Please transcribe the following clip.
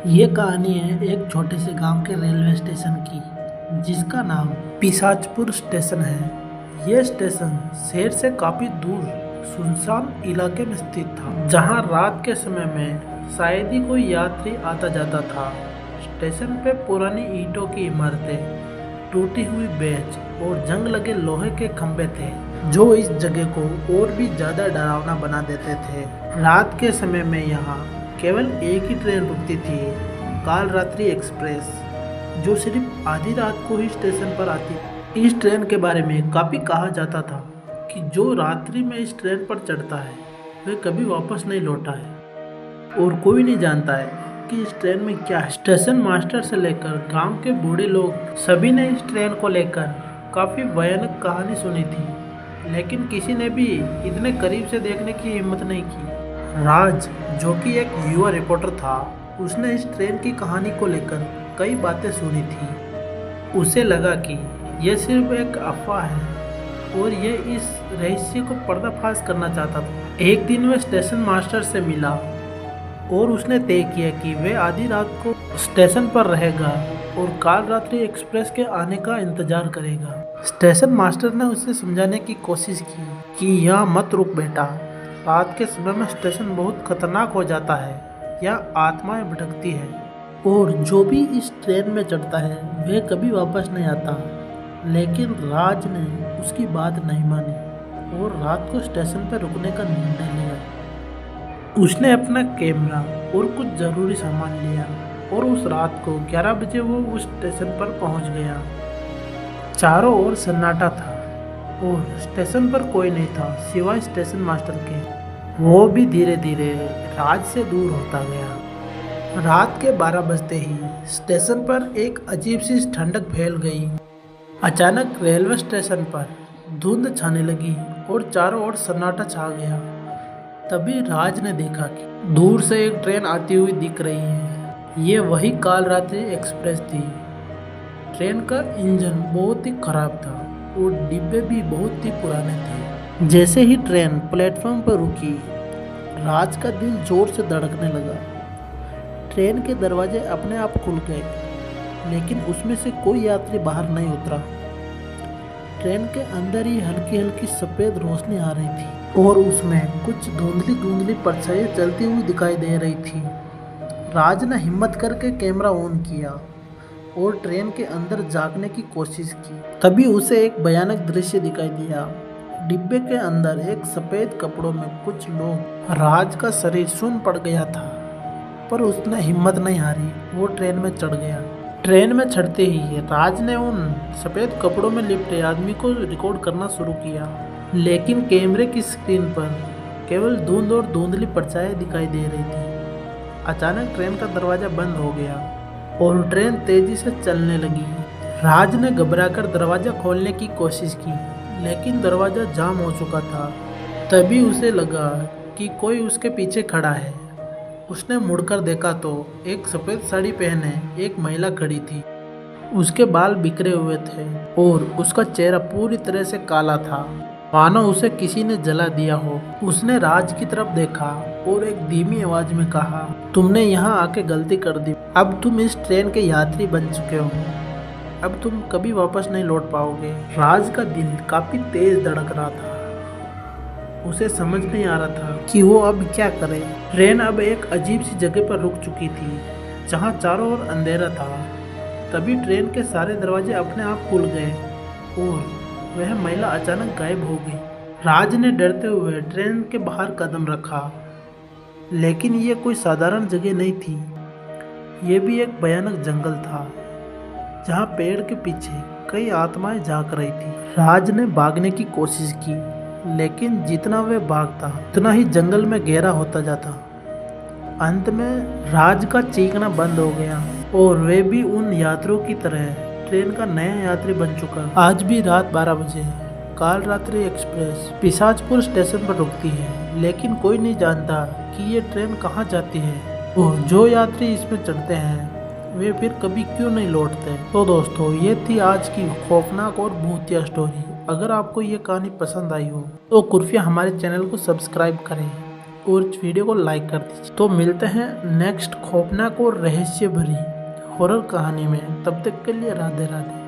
ये कहानी है एक छोटे से गांव के रेलवे स्टेशन की, जिसका नाम पिशाचपुर स्टेशन है। ये स्टेशन शहर से काफी दूर सुनसान इलाके में स्थित था, जहां रात के समय में शायद ही कोई यात्री आता जाता था। स्टेशन पे पुरानी ईंटों की इमारतें, टूटी हुई बेंच और जंग लगे लोहे के खंभे थे, जो इस जगह को और भी ज्यादा डरावना बना देते थे। रात के समय में यहाँ केवल एक ही ट्रेन रुकती थी, काल रात्रि एक्सप्रेस, जो सिर्फ आधी रात को ही स्टेशन पर आती। इस ट्रेन के बारे में काफ़ी कहा जाता था कि जो रात्रि में इस ट्रेन पर चढ़ता है वह कभी वापस नहीं लौटा है, और कोई नहीं जानता है कि इस ट्रेन में क्या है। स्टेशन मास्टर से लेकर गांव के बूढ़े लोग सभी ने इस ट्रेन को लेकर काफ़ी भयानक कहानी सुनी थी, लेकिन किसी ने भी इतने करीब से देखने की हिम्मत नहीं की। राज, जो कि एक युवा रिपोर्टर था, उसने इस ट्रेन की कहानी को लेकर कई बातें सुनी थी। उसे लगा कि यह सिर्फ एक अफवाह है और यह इस रहस्य को पर्दाफाश करना चाहता था। एक दिन वह स्टेशन मास्टर से मिला और उसने तय किया कि वह आधी रात को स्टेशन पर रहेगा और काल रात्रि एक्सप्रेस के आने का इंतजार करेगा। स्टेशन मास्टर ने उसे समझाने की कोशिश की कि यहाँ मत रुक बेटा, रात के समय में स्टेशन बहुत खतरनाक हो जाता है, यहाँ आत्माएं भटकती है और जो भी इस ट्रेन में चढ़ता है वह कभी वापस नहीं आता। लेकिन राज ने उसकी बात नहीं मानी और रात को स्टेशन पर रुकने का निर्णय लिया। उसने अपना कैमरा और कुछ ज़रूरी सामान लिया और उस रात को 11 बजे वो उस स्टेशन पर पहुंच गया। चारों ओर सन्नाटा था और स्टेशन पर कोई नहीं था सिवाय स्टेशन मास्टर के। वो भी धीरे धीरे राज से दूर होता गया। रात के 12 बजते ही स्टेशन पर एक अजीब सी ठंडक फैल गई। अचानक रेलवे स्टेशन पर धुंध छाने लगी और चारों ओर सन्नाटा छा गया। तभी राज ने देखा कि दूर से एक ट्रेन आती हुई दिख रही है। ये वही काल रात्रि एक्सप्रेस थी। ट्रेन का इंजन बहुत ही खराब था और डिब्बे भी बहुत ही पुराने थे। जैसे ही ट्रेन प्लेटफॉर्म पर रुकी, राज का दिल जोर से धड़कने लगा। ट्रेन के दरवाजे अपने आप खुल गए, लेकिन उसमें से कोई यात्री बाहर नहीं उतरा। ट्रेन के अंदर ही हल्की हल्की सफ़ेद रोशनी आ रही थी और उसमें कुछ धुंधली धुंधली परछाइयाँ चलती हुई दिखाई दे रही थी। राज ने हिम्मत करके कैमरा ऑन किया और ट्रेन के अंदर झांकने की कोशिश की। तभी उसे एक भयानक दृश्य दिखाई दिया। डिब्बे के अंदर एक सफ़ेद कपड़ों में कुछ लोग। राज का शरीर सुन्न पड़ गया था, पर उसने हिम्मत नहीं हारी। वो ट्रेन में चढ़ गया। ट्रेन में चढ़ते ही राज ने उन सफ़ेद कपड़ों में लिपटे आदमी को रिकॉर्ड करना शुरू किया, लेकिन कैमरे की स्क्रीन पर केवल धुंध और धुंधली परछाइयाँ दिखाई दे रही थी। अचानक ट्रेन का दरवाज़ा बंद हो गया और ट्रेन तेजी से चलने लगी। राज ने घबराकर दरवाज़ा खोलने की कोशिश की, लेकिन दरवाज़ा जाम हो चुका था। तभी उसे लगा कि कोई उसके पीछे खड़ा है। उसने मुड़कर देखा तो एक सफ़ेद साड़ी पहने एक महिला खड़ी थी। उसके बाल बिखरे हुए थे और उसका चेहरा पूरी तरह से काला था, मानो उसे किसी ने जला दिया हो। उसने राज की तरफ देखा और एक धीमी आवाज में कहा, तुमने यहाँ आके गलती कर दी। अब तुम इस ट्रेन के यात्री बन चुके हो। अब तुम कभी वापस नहीं लौट पाओगे। राज का दिल काफी तेज धड़क रहा था। उसे समझ नहीं आ रहा था कि वो अब क्या करे। ट्रेन अब एक अजीब सी जगह पर रुक चुकी थी, जहाँ चारों ओर अंधेरा था। तभी ट्रेन के सारे दरवाजे अपने आप खुल गए और वह महिला अचानक गायब हो गई। राज ने डरते हुए ट्रेन के बाहर कदम रखा, लेकिन ये कोई साधारण जगह नहीं थी। ये भी एक भयानक जंगल था, जहाँ पेड़ के पीछे कई आत्माएं झांक रही थी। राज ने भागने की कोशिश की, लेकिन जितना वह भागता उतना ही जंगल में गहरा होता जाता। अंत में राज का चीखना बंद हो गया और वह भी उन यात्रियों की तरह ट्रेन का नया यात्री बन चुका। आज भी रात 12 बजे काल रात्रि एक्सप्रेस पिशाचपुर स्टेशन पर रुकती है, लेकिन कोई नहीं जानता कि ये ट्रेन कहाँ जाती है और जो यात्री इसमें चढ़ते हैं वे फिर कभी क्यों नहीं लौटते। तो दोस्तों, ये थी आज की खौफनाक और भूतिया स्टोरी। अगर आपको ये कहानी पसंद आई हो तो कृपया हमारे चैनल को सब्सक्राइब करें और इस वीडियो को लाइक कर दीजिए। तो मिलते हैं नेक्स्ट खौफनाक और रहस्य भरी हॉरर कहानी में। तब तक के लिए राधे राधे।